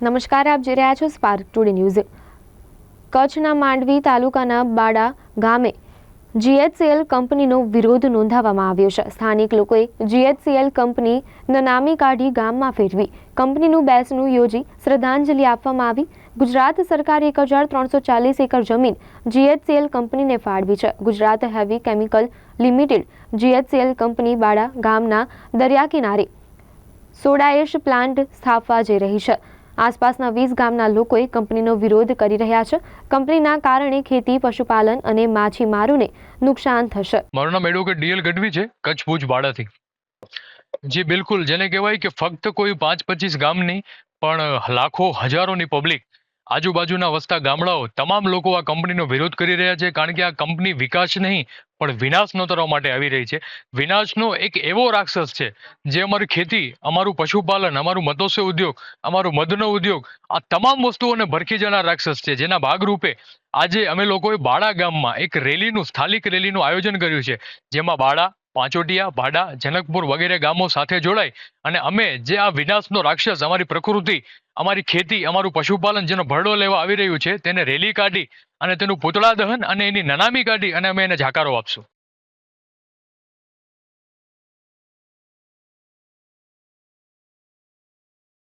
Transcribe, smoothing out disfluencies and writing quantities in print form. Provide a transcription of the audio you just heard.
નમસ્કાર, આપ જોઈ રહ્યા છો સ્પાર્ક ટુડે ન્યૂઝ। કચ્છના માંડવી તાલુકાના બાડા ગામે જીએચસીએલ કંપનીનો વિરોધ નોંધાવવામાં આવ્યો છે। સ્થાનિક લોકોએ જીએચસીએલ કંપની નનામી કાઢી ગામમાં ફેરવી કંપનીનું બેસણું યોજી શ્રદ્ધાંજલિ આપવામાં આવી। ગુજરાત સરકારે 1340 એકર જમીન જીએચસીએલ કંપનીને ફાળવી છે। Gujarat heavy chemical limited GHCL company Bada ગામના દરિયા કિનારે સોડા એશ પ્લાન્ટ સ્થાપવા જઈ રહી છે। આસપાસના 20 ગામના લોકોએ કંપનીનો વિરોધ કરી રહ્યા છે। કંપનીના કારણે ખેતી, પશુપાલન અને માછીમારોને નુકસાન થશે। મારું નામ એડવોકેટ ડીએલ ગઢવી છે, કચ્છ ભુજ બાડાથી। જી બિલકુલ, જેને કહેવાય કે ફક્ત કોઈ 5-25 ગામની પણ લાખો હજારોની પબ્લિક, આજુબાજુના વસતા ગામડાઓ, તમામ લોકો આ કંપનીનો વિરોધ કરી રહ્યા છે, કારણ કે આ કંપની વિકાસ નહીં પણ વિનાશ નોતરવા માટે આવી રહી છે। વિનાશનો એક એવો રાક્ષસ છે જે અમારી ખેતી, અમારું પશુપાલન, અમારું મત્સ્ય ઉદ્યોગ, અમારો મધનો ઉદ્યોગ, આ તમામ વસ્તુઓને ભરખી જનાર રાક્ષસ છે। જેના ભાગરૂપે આજે અમે લોકોએ બાડા ગામમાં એક રેલીનું, સ્થાનિક રેલીનું આયોજન કર્યું છે, જેમાં બાડા, પાંચોટિયા, ભાડા, જનકપુર વગેરે ગામો સાથે જોડાઈ અને અમે જે આ વિનાશનો રાક્ષસ અમારી પ્રકૃતિ, અમારી ખેતી, અમારું પશુપાલન જેનો ભરડો લેવા આવી રહ્યું છે, તેને રેલી કાઢી અને તેનું પૂતળા દહન અને એની નનામી કાઢી અને અમે એને જાકારો આપશું।